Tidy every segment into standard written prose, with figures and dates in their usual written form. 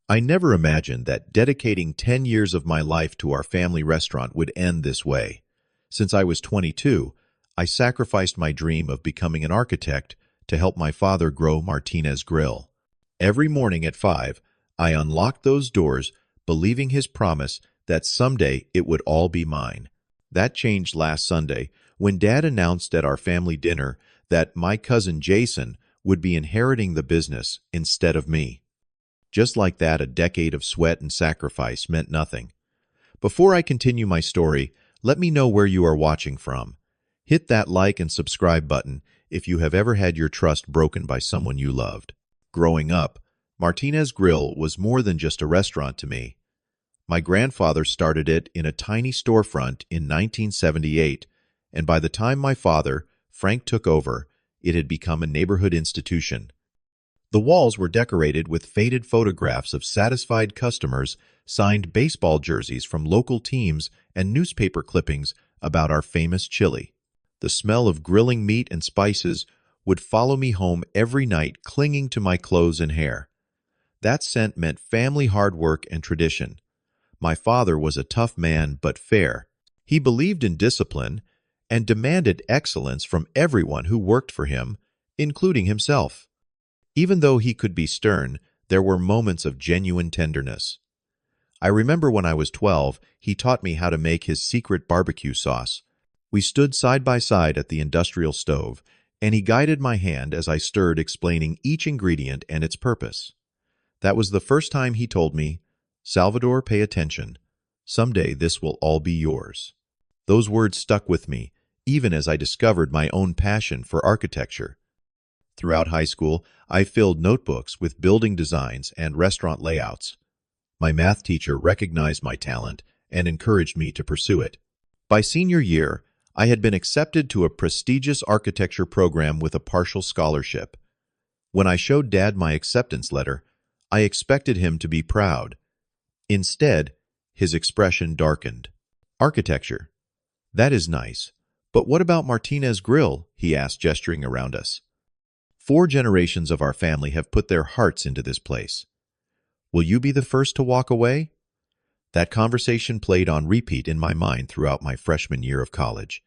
I never imagined that dedicating 10 years of my life to our family restaurant would end this way. Since I was 22, I sacrificed my dream of becoming an architect to help my father grow Martinez Grill. Every morning at 5, I unlocked those doors, believing his promise that someday it would all be mine. That changed last Sunday when Dad announced at our family dinner that my cousin Jason would be inheriting the business instead of me. Just like that, a decade of sweat and sacrifice meant nothing. Before I continue my story, let me know where you are watching from. Hit that like and subscribe button if you have ever had your trust broken by someone you loved. Growing up, Martinez Grill was more than just a restaurant to me. My grandfather started it in a tiny storefront in 1978, and by the time my father, Frank, took over, it had become a neighborhood institution. The walls were decorated with faded photographs of satisfied customers, signed baseball jerseys from local teams, and newspaper clippings about our famous chili. The smell of grilling meat and spices would follow me home every night, clinging to my clothes and hair. That scent meant family hard work and tradition. My father was a tough man but fair. He believed in discipline and demanded excellence from everyone who worked for him, including himself. Even though he could be stern, there were moments of genuine tenderness. I remember when I was 12, he taught me how to make his secret barbecue sauce. We stood side by side at the industrial stove, and he guided my hand as I stirred, explaining each ingredient and its purpose. That was the first time he told me, "Salvador, pay attention. Someday this will all be yours." Those words stuck with me, even as I discovered my own passion for architecture. Throughout high school, I filled notebooks with building designs and restaurant layouts. My math teacher recognized my talent and encouraged me to pursue it. By senior year, I had been accepted to a prestigious architecture program with a partial scholarship. When I showed Dad my acceptance letter, I expected him to be proud. Instead, his expression darkened. "Architecture. That is nice. But what about Martinez Grill?" he asked, gesturing around us. "4 generations of our family have put their hearts into this place. Will you be the first to walk away?" That conversation played on repeat in my mind throughout my freshman year of college.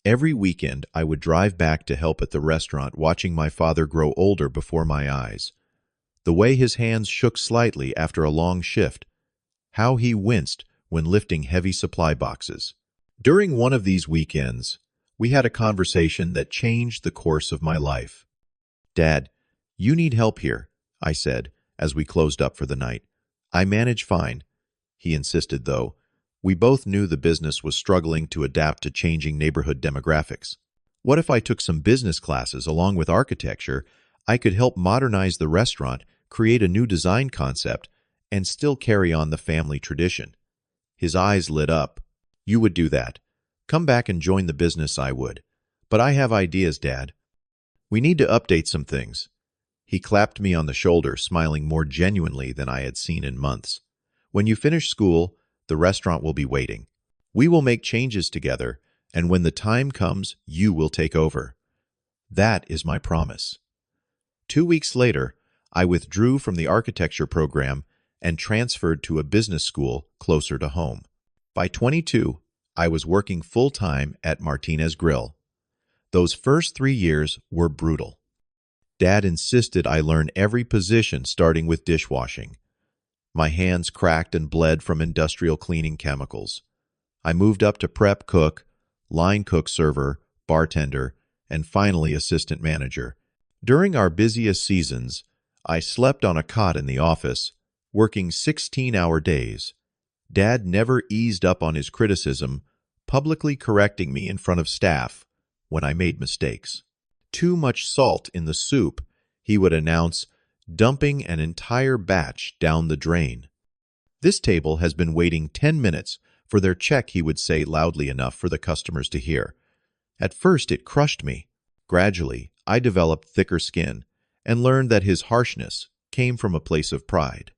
Every weekend, I would drive back to help at the restaurant, watching my father grow older before my eyes. The way his hands shook slightly after a long shift, how he winced when lifting heavy supply boxes. During one of these weekends, we had a conversation that changed the course of my life. "Dad, you need help here," I said, as we closed up for the night. "I manage fine," he insisted, though. We both knew the business was struggling to adapt to changing neighborhood demographics. What if I took some business classes along with architecture? I could help modernize the restaurant, create a new design concept, and still carry on the family tradition. His eyes lit up. "You would do that. Come back and join the business." "I would. But I have ideas, Dad. We need to update some things." He clapped me on the shoulder, smiling more genuinely than I had seen in months. "When you finish school, the restaurant will be waiting. We will make changes together, and when the time comes, you will take over. That is my promise." 2 weeks later, I withdrew from the architecture program and transferred to a business school closer to home. By 22, I was working full-time at Martinez Grill. Those first 3 years were brutal. Dad insisted I learn every position, starting with dishwashing. My hands cracked and bled from industrial cleaning chemicals. I moved up to prep cook, line cook server, bartender, and finally assistant manager. During our busiest seasons, I slept on a cot in the office, working 16-hour days. Dad never eased up on his criticism, publicly correcting me in front of staff when I made mistakes. "Too much salt in the soup," he would announce, dumping an entire batch down the drain. "This table has been waiting 10 minutes for their check," he would say loudly enough for the customers to hear. At first, it crushed me. Gradually, I developed thicker skin and learned that his harshness came from a place of pride.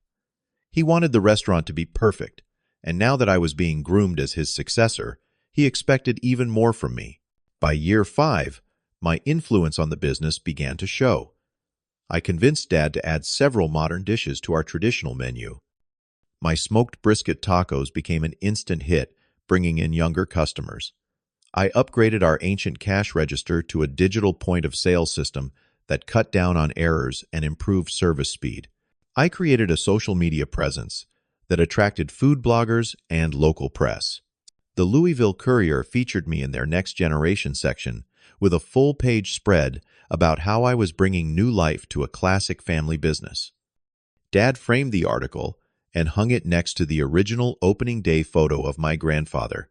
He wanted the restaurant to be perfect, and now that I was being groomed as his successor, he expected even more from me. By year 5, my influence on the business began to show. I convinced Dad to add several modern dishes to our traditional menu. My smoked brisket tacos became an instant hit, bringing in younger customers. I upgraded our ancient cash register to a digital point-of-sale system that cut down on errors and improved service speed. I created a social media presence that attracted food bloggers and local press. The Louisville Courier featured me in their Next Generation section with a full-page spread about how I was bringing new life to a classic family business. Dad framed the article and hung it next to the original opening day photo of my grandfather.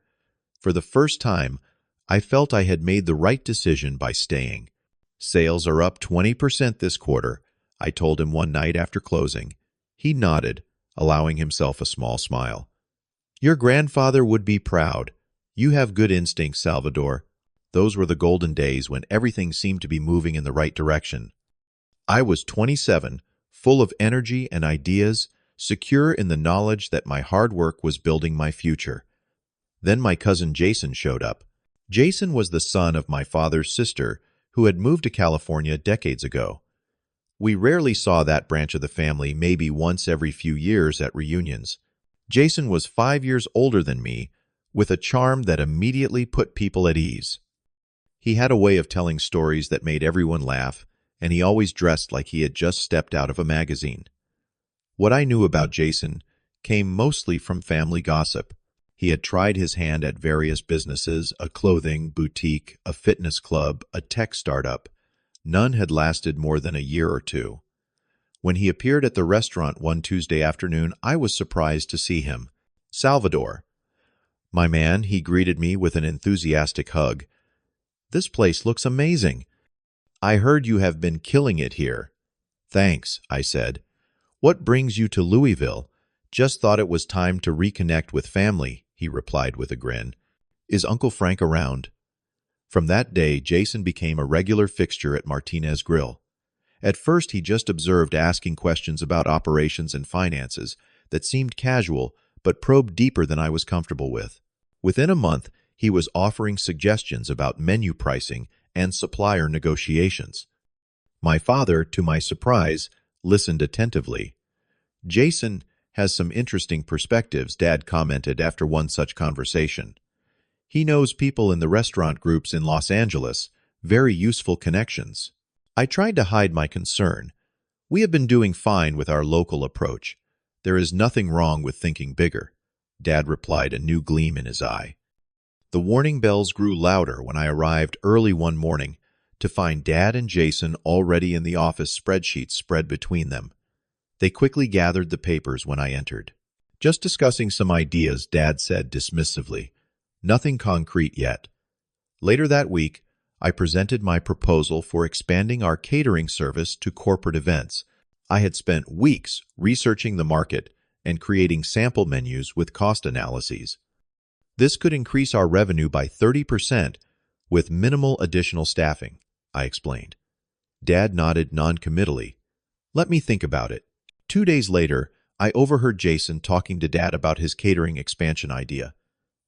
For the first time, I felt I had made the right decision by staying. "Sales are up 20% this quarter," I told him one night after closing. He nodded, allowing himself a small smile. "Your grandfather would be proud. You have good instincts, Salvador." Those were the golden days when everything seemed to be moving in the right direction. I was 27, full of energy and ideas, secure in the knowledge that my hard work was building my future. Then my cousin Jason showed up. Jason was the son of my father's sister, who had moved to California decades ago. We rarely saw that branch of the family, maybe once every few years at reunions. Jason was 5 years older than me, with a charm that immediately put people at ease. He had a way of telling stories that made everyone laugh, and he always dressed like he had just stepped out of a magazine. What I knew about Jason came mostly from family gossip. He had tried his hand at various businesses, a clothing boutique, a fitness club, a tech startup. None had lasted more than a year or two. When he appeared at the restaurant one Tuesday afternoon, I was surprised to see him. "Salvador." "My man," he greeted me with an enthusiastic hug. "This place looks amazing. I heard you have been killing it here." "Thanks," I said. "What brings you to Louisville?" "Just thought it was time to reconnect with family," he replied with a grin. "Is Uncle Frank around?" From that day, Jason became a regular fixture at Martinez Grill. At first, he just observed, asking questions about operations and finances that seemed casual but probed deeper than I was comfortable with. Within a month, he was offering suggestions about menu pricing and supplier negotiations. My father, to my surprise, listened attentively. "Jason has some interesting perspectives," Dad commented after one such conversation. "He knows people in the restaurant groups in Los Angeles, very useful connections." I tried to hide my concern. "We have been doing fine with our local approach. There is nothing wrong with thinking bigger," Dad replied, a new gleam in his eye. The warning bells grew louder when I arrived early one morning to find Dad and Jason already in the office, spreadsheets spread between them. They quickly gathered the papers when I entered. "Just discussing some ideas," Dad said dismissively. "Nothing concrete yet." Later that week, I presented my proposal for expanding our catering service to corporate events. I had spent weeks researching the market and creating sample menus with cost analyses. "This could increase our revenue by 30% with minimal additional staffing," I explained. Dad nodded noncommittally. "Let me think about it." 2 days later, I overheard Jason talking to Dad about his catering expansion idea.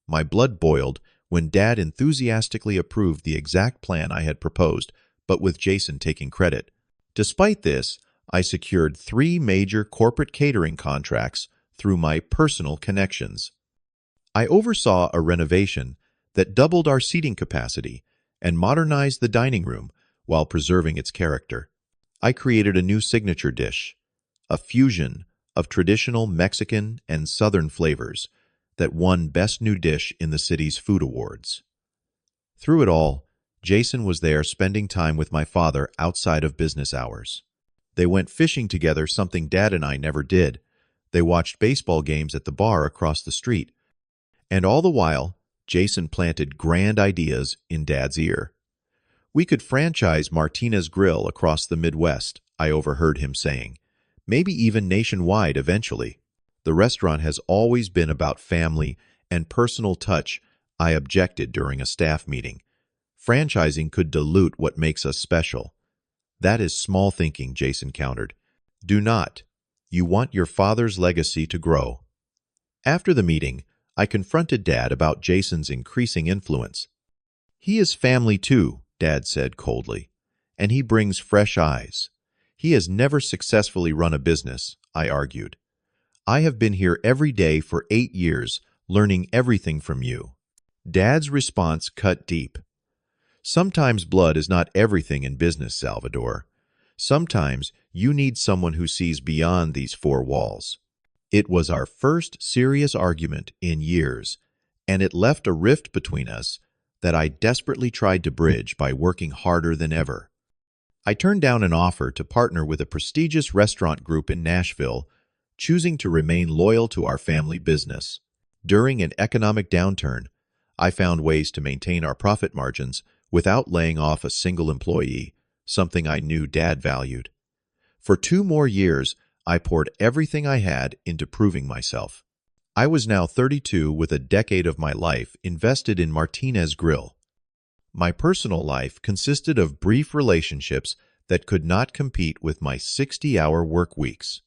My blood boiled when Dad enthusiastically approved the exact plan I had proposed, but with Jason taking credit. Despite this, I secured 3 major corporate catering contracts through my personal connections. I oversaw a renovation that doubled our seating capacity and modernized the dining room while preserving its character. I created a new signature dish, a fusion of traditional Mexican and Southern flavors that won Best New Dish in the city's food awards. Through it all, Jason was there spending time with my father outside of business hours. They went fishing together, something Dad and I never did. They watched baseball games at the bar across the street. And all the while, Jason planted grand ideas in Dad's ear. "We could franchise Martinez Grill across the Midwest," I overheard him saying. "Maybe even nationwide eventually. The restaurant has always been about family and personal touch," I objected during a staff meeting. "Franchising could dilute what makes us special." "That is small thinking," Jason countered. "Do not. You want your father's legacy to grow." After the meeting, I confronted Dad about Jason's increasing influence. "He is family too," Dad said coldly, "and he brings fresh eyes." "He has never successfully run a business," I argued. I have been here every day for 8 years, learning everything from you." Dad's response cut deep. "Sometimes blood is not everything in business, Salvador. Sometimes you need someone who sees beyond these four walls." It was our first serious argument in years, and it left a rift between us that I desperately tried to bridge by working harder than ever. I turned down an offer to partner with a prestigious restaurant group in Nashville, choosing to remain loyal to our family business. During an economic downturn, I found ways to maintain our profit margins without laying off a single employee, something I knew Dad valued. For 2 more years, I poured everything I had into proving myself. I was now 32 with a decade of my life invested in Martinez Grill. My personal life consisted of brief relationships that could not compete with my 60-hour work weeks.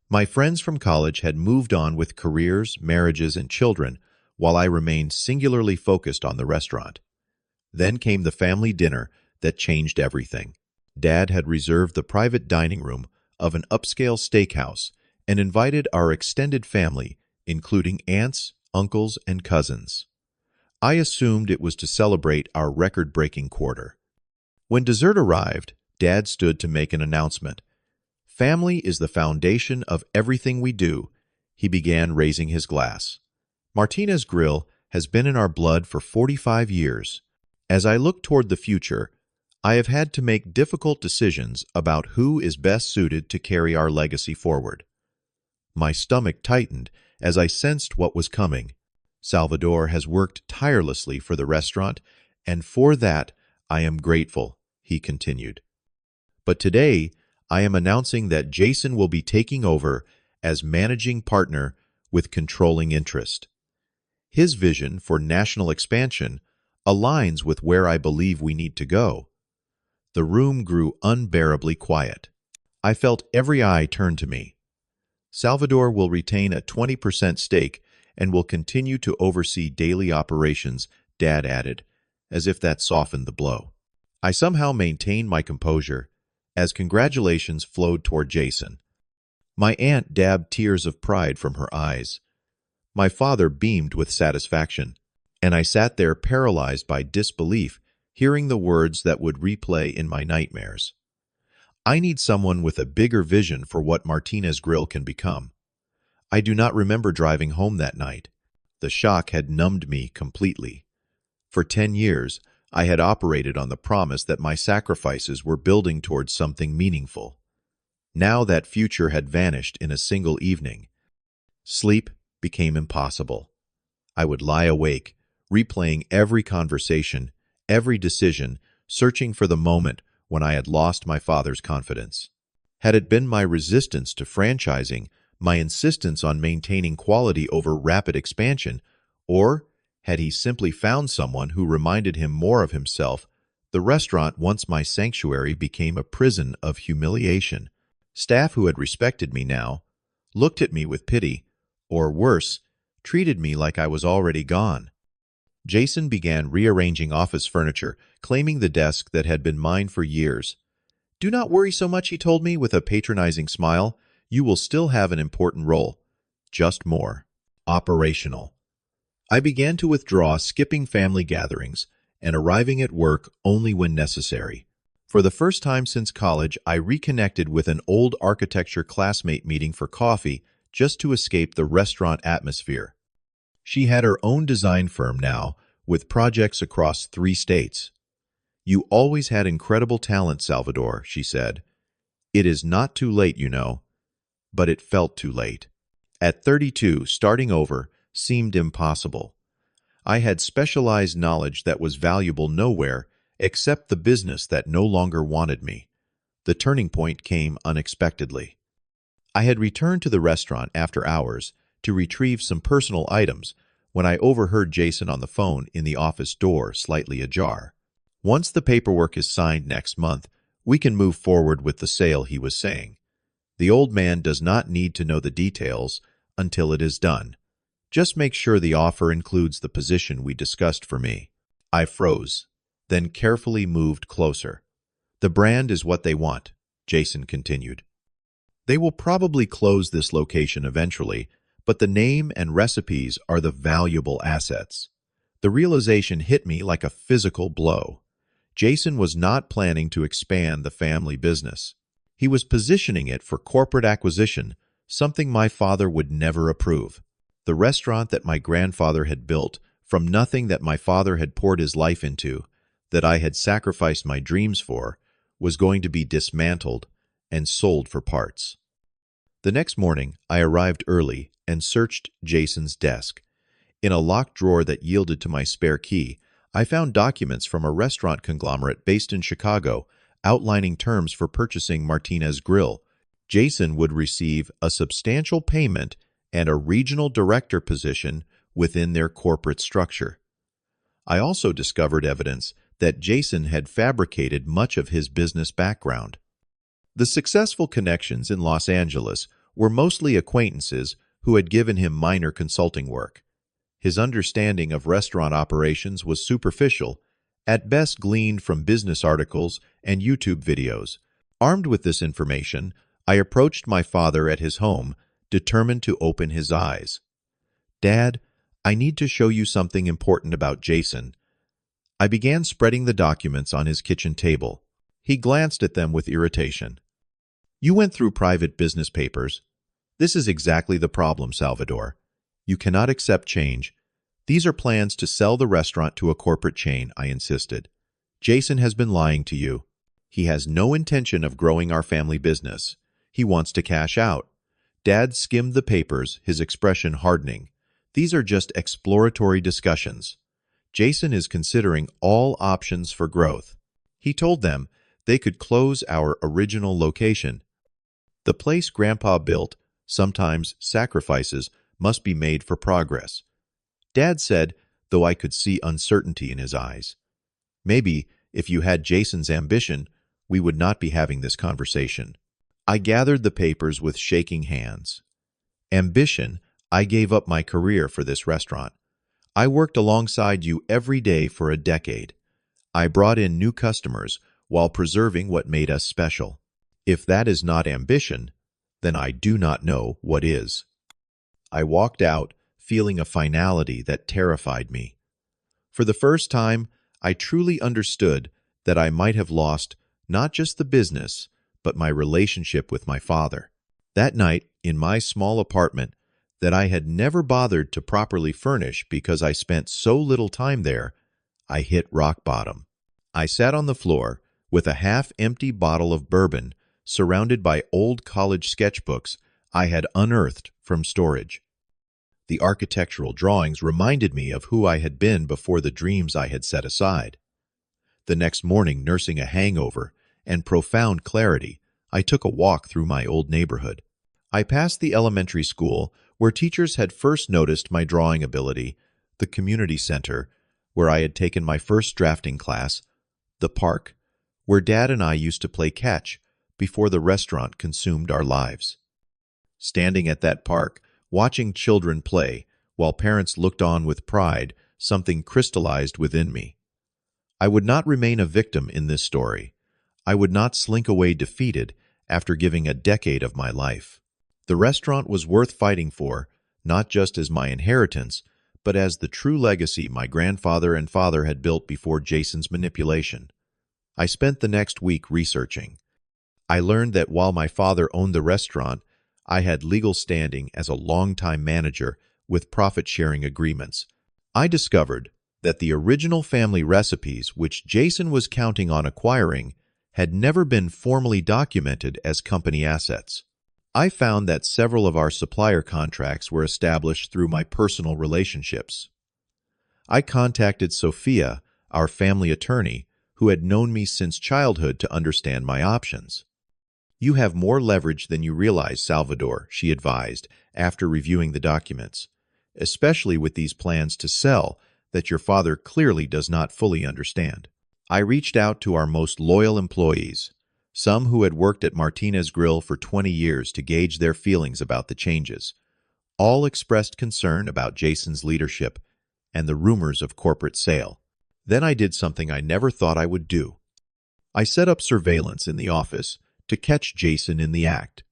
My friends from college had moved on with careers, marriages, and children, while I remained singularly focused on the restaurant. Then came the family dinner that changed everything. Dad had reserved the private dining room of an upscale steakhouse and invited our extended family, including aunts, uncles, and cousins. I assumed it was to celebrate our record-breaking quarter. When dessert arrived, Dad stood to make an announcement. "Family is the foundation of everything we do," he began, raising his glass. "Martinez Grill has been in our blood for 45 years. As I look toward the future, I have had to make difficult decisions about who is best suited to carry our legacy forward." My stomach tightened as I sensed what was coming. Salvador has worked tirelessly for the restaurant, and for that I am grateful, he continued. But today, I am announcing that Jason will be taking over as managing partner with controlling interest. His vision for national expansion aligns with where I believe we need to go. The room grew unbearably quiet. I felt every eye turn to me. "Salvador will retain a 20% stake and will continue to oversee daily operations," Dad added, as if that softened the blow. I somehow maintained my composure as congratulations flowed toward Jason. My aunt dabbed tears of pride from her eyes. My father beamed with satisfaction, and I sat there paralyzed by disbelief, hearing the words that would replay in my nightmares. "I need someone with a bigger vision for what Martinez Grill can become." I do not remember driving home that night. The shock had numbed me completely. For 10 years, I had operated on the promise that my sacrifices were building towards something meaningful. Now that future had vanished in a single evening. Sleep became impossible. I would lie awake, replaying every conversation, every decision, searching for the moment when I had lost my father's confidence. Had it been my resistance to franchising, my insistence on maintaining quality over rapid expansion, or had he simply found someone who reminded him more of himself, the restaurant, once my sanctuary, became a prison of humiliation. Staff who had respected me now looked at me with pity, or worse, treated me like I was already gone. Jason began rearranging office furniture, claiming the desk that had been mine for years. "Do not worry so much," he told me with a patronizing smile. "You will still have an important role, just more operational." I began to withdraw, skipping family gatherings and arriving at work only when necessary. For the first time since college, I reconnected with an old architecture classmate meeting for coffee just to escape the restaurant atmosphere. She had her own design firm now, with projects across 3 states. "You always had incredible talent, Salvador," she said. "It is not too late, you know." But it felt too late. At 32, starting over seemed impossible. I had specialized knowledge that was valuable nowhere except the business that no longer wanted me. The turning point came unexpectedly. I had returned to the restaurant after hours to retrieve some personal items when I overheard Jason on the phone in the office door, slightly ajar. "Once the paperwork is signed next month, we can move forward with the sale," he was saying. "The old man does not need to know the details until it is done. Just make sure the offer includes the position we discussed for me." I froze, then carefully moved closer. "The brand is what they want," Jason continued. They will probably close this location eventually, but the name and recipes are the valuable assets. The realization hit me like a physical blow. Jason was not planning to expand the family business. He was positioning it for corporate acquisition, something my father would never approve. The restaurant that my grandfather had built, from nothing that my father had poured his life into, that I had sacrificed my dreams for, was going to be dismantled and sold for parts. The next morning, I arrived early and searched Jason's desk. In a locked drawer that yielded to my spare key, I found documents from a restaurant conglomerate based in Chicago outlining terms for purchasing Martinez Grill. Jason would receive a substantial payment and a regional director position within their corporate structure. I also discovered evidence that Jason had fabricated much of his business background. The successful connections in Los Angeles were mostly acquaintances who had given him minor consulting work. His understanding of restaurant operations was superficial, at best gleaned from business articles and YouTube videos. Armed with this information, I approached my father at his home, determined to open his eyes. "Dad, I need to show you something important about Jason." I began spreading the documents on his kitchen table. He glanced at them with irritation. "You went through private business papers. This is exactly the problem, Salvador. You cannot accept change. These are plans to sell the restaurant to a corporate chain," I insisted. "Jason has been lying to you. He has no intention of growing our family business. He wants to cash out." Dad skimmed the papers, his expression hardening. "These are just exploratory discussions. Jason is considering all options for growth." He told them they could close our original location. The place Grandpa built, sometimes sacrifices must be made for progress. Dad said, though I could see uncertainty in his eyes. "Maybe, if you had Jason's ambition, we would not be having this conversation." I gathered the papers with shaking hands. "Ambition? I gave up my career for this restaurant. I worked alongside you every day for a decade. I brought in new customers while preserving what made us special. If that is not ambition, then I do not know what is." I walked out, feeling a finality that terrified me. For the first time, I truly understood that I might have lost not just the business, but my relationship with my father. That night, in my small apartment that I had never bothered to properly furnish because I spent so little time there, I hit rock bottom. I sat on the floor with a half-empty bottle of bourbon surrounded by old college sketchbooks I had unearthed from storage. The architectural drawings reminded me of who I had been before the dreams I had set aside. The next morning, nursing a hangover and profound clarity, I took a walk through my old neighborhood. I passed the elementary school where teachers had first noticed my drawing ability, the community center where I had taken my first drafting class, the park where Dad and I used to play catch before the restaurant consumed our lives. Standing at that park, watching children play while parents looked on with pride, something crystallized within me. I would not remain a victim in this story. I would not slink away defeated after giving a decade of my life. The restaurant was worth fighting for, not just as my inheritance, but as the true legacy my grandfather and father had built before Jason's manipulation. I spent the next week researching. I learned that while my father owned the restaurant, I had legal standing as a longtime manager with profit-sharing agreements. I discovered that the original family recipes which Jason was counting on acquiring had never been formally documented as company assets. I found that several of our supplier contracts were established through my personal relationships. I contacted Sophia, our family attorney, who had known me since childhood, to understand my options. "You have more leverage than you realize, Salvador," she advised after reviewing the documents, "especially with these plans to sell that your father clearly does not fully understand." I reached out to our most loyal employees, some who had worked at Martinez Grill for 20 years, to gauge their feelings about the changes. All expressed concern about Jason's leadership and the rumors of corporate sale. Then I did something I never thought I would do. I set up surveillance in the office to catch Jason in the act.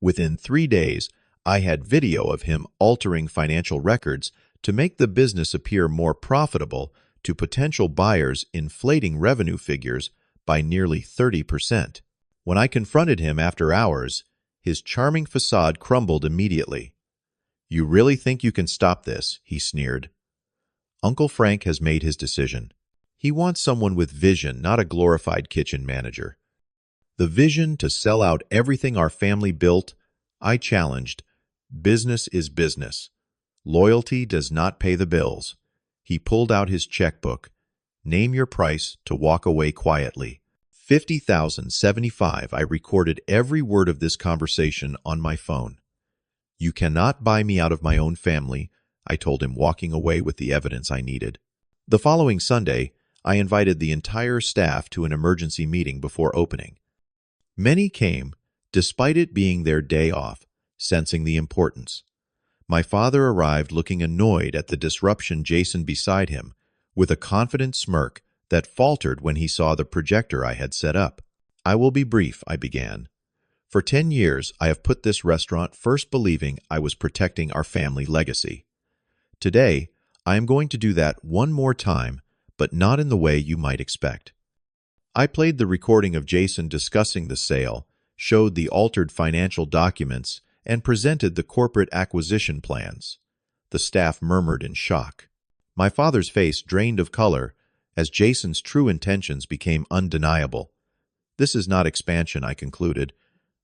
Within 3 days, I had video of him altering financial records to make the business appear more profitable to potential buyers, inflating revenue figures by nearly 30%. When I confronted him after hours, his charming facade crumbled immediately. "You really think you can stop this?" he sneered. Uncle Frank has made his decision. He wants someone with vision, not a glorified kitchen manager. The vision to sell out everything our family built, I challenged. Business is business. Loyalty does not pay the bills. He pulled out his checkbook. "Name your price to walk away quietly." $50,075. I recorded every word of this conversation on my phone. "You cannot buy me out of my own family," I told him, walking away with the evidence I needed. The following Sunday, I invited the entire staff to an emergency meeting before opening. Many came, despite it being their day off, sensing the importance. My father arrived looking annoyed at the disruption. Jason beside him, with a confident smirk that faltered when he saw the projector I had set up. "I will be brief," I began. "For 10 years, I have put this restaurant first, believing I was protecting our family legacy. Today, I am going to do that one more time, but not in the way you might expect." I played the recording of Jason discussing the sale, showed the altered financial documents, and presented the corporate acquisition plans. The staff murmured in shock. My father's face drained of color as Jason's true intentions became undeniable. "This is not expansion," I concluded.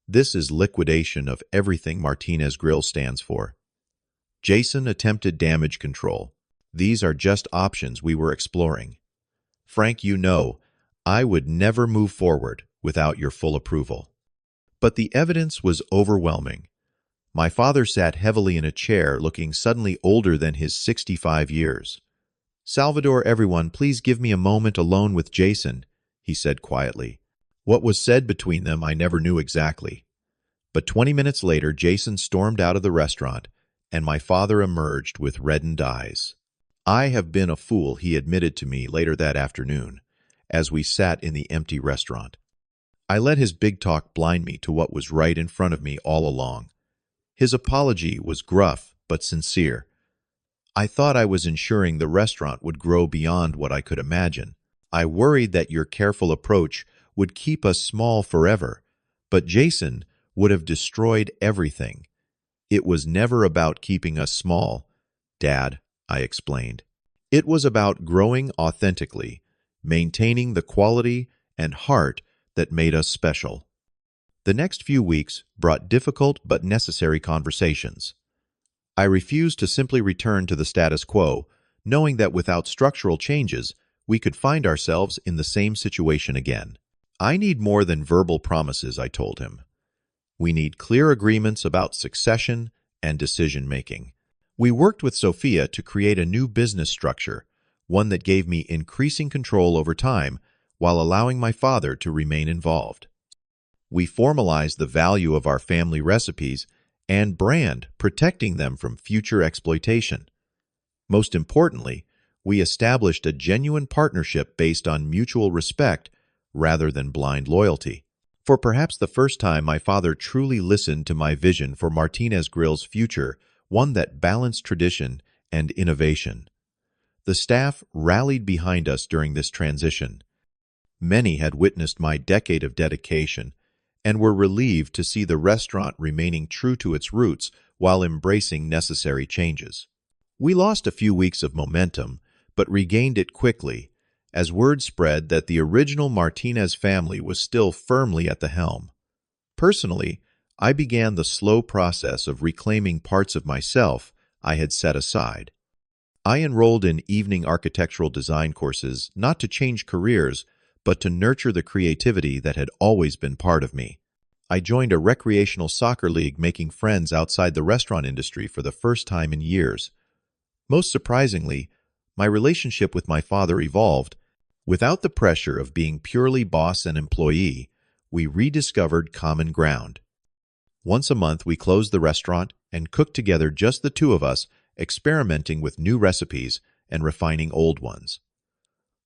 "This is liquidation of everything Martinez Grill stands for." Jason attempted damage control. "These are just options we were exploring. Frank, you know, I would never move forward without your full approval." But the evidence was overwhelming. My father sat heavily in a chair, looking suddenly older than his 65 years. "Salvador, everyone, please give me a moment alone with Jason," he said quietly. What was said between them I never knew exactly. But 20 minutes later, Jason stormed out of the restaurant, and my father emerged with reddened eyes. "I have been a fool," he admitted to me later that afternoon, as we sat in the empty restaurant. "I let his big talk blind me to what was right in front of me all along." His apology was gruff but sincere. "I thought I was ensuring the restaurant would grow beyond what I could imagine. I worried that your careful approach would keep us small forever, but Jason would have destroyed everything. It was never about keeping us small, Dad," I explained. "It was about growing authentically, maintaining the quality and heart that made us special." The next few weeks brought difficult but necessary conversations. I refused to simply return to the status quo, knowing that without structural changes, we could find ourselves in the same situation again. "I need more than verbal promises," I told him. "We need clear agreements about succession and decision-making." We worked with Sophia to create a new business structure, one that gave me increasing control over time while allowing my father to remain involved. We formalized the value of our family recipes and brand, protecting them from future exploitation. Most importantly, we established a genuine partnership based on mutual respect rather than blind loyalty. For perhaps the first time, my father truly listened to my vision for Martinez Grill's future, one that balanced tradition and innovation. The staff rallied behind us during this transition. Many had witnessed my decade of dedication and were relieved to see the restaurant remaining true to its roots while embracing necessary changes. We lost a few weeks of momentum, but regained it quickly, as word spread that the original Martinez family was still firmly at the helm. Personally, I began the slow process of reclaiming parts of myself I had set aside. I enrolled in evening architectural design courses, not to change careers, but to nurture the creativity that had always been part of me. I joined a recreational soccer league, making friends outside the restaurant industry for the first time in years. Most surprisingly, my relationship with my father evolved. Without the pressure of being purely boss and employee, we rediscovered common ground. Once a month, we closed the restaurant and cooked together, just the two of us, experimenting with new recipes and refining old ones.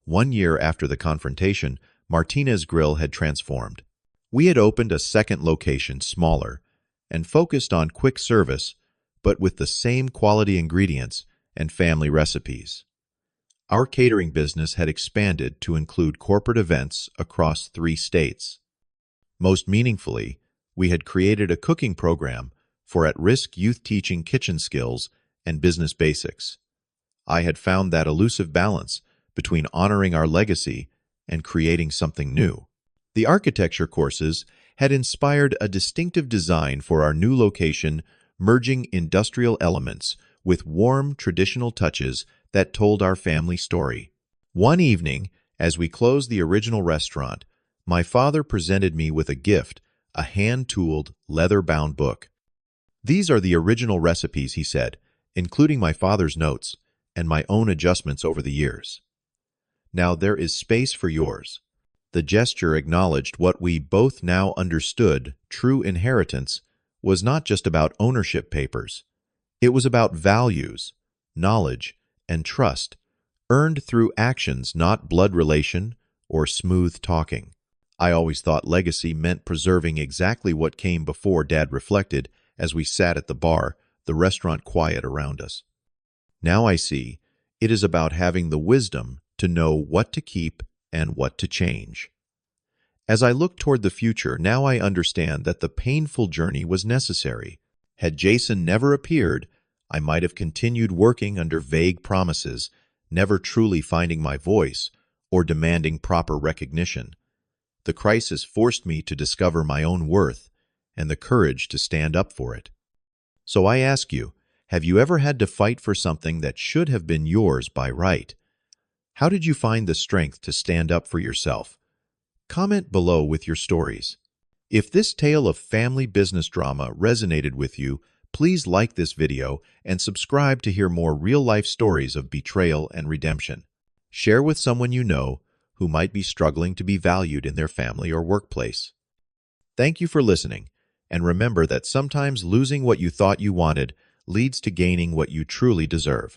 1 year after the confrontation, Martinez Grill had transformed. We had opened a second location, smaller, and focused on quick service, but with the same quality ingredients and family recipes. Our catering business had expanded to include corporate events across 3 states. Most meaningfully, we had created a cooking program for at-risk youth teaching kitchen skills and business basics. I had found that elusive balance between honoring our legacy and creating something new. The architecture courses had inspired a distinctive design for our new location, merging industrial elements with warm, traditional touches that told our family story. One evening, as we closed the original restaurant, my father presented me with a gift, a hand-tooled, leather-bound book. "These are the original recipes," he said, including my father's notes and my own adjustments over the years. "Now there is space for yours." The gesture acknowledged what we both now understood: true inheritance was not just about ownership papers. It was about values, knowledge, and trust, earned through actions, not blood relation or smooth talking. I always thought legacy meant preserving exactly what came before, Dad reflected as we sat at the bar, the restaurant quiet around us. Now I see, it is about having the wisdom to know what to keep and what to change. As I look toward the future, now I understand that the painful journey was necessary. Had Jason never appeared, I might have continued working under vague promises, never truly finding my voice or demanding proper recognition. The crisis forced me to discover my own worth and the courage to stand up for it. So I ask you, have you ever had to fight for something that should have been yours by right? How did you find the strength to stand up for yourself? Comment below with your stories. If this tale of family business drama resonated with you, please like this video and subscribe to hear more real-life stories of betrayal and redemption. Share with someone you know who might be struggling to be valued in their family or workplace. Thank you for listening, and remember that sometimes losing what you thought you wanted leads to gaining what you truly deserve.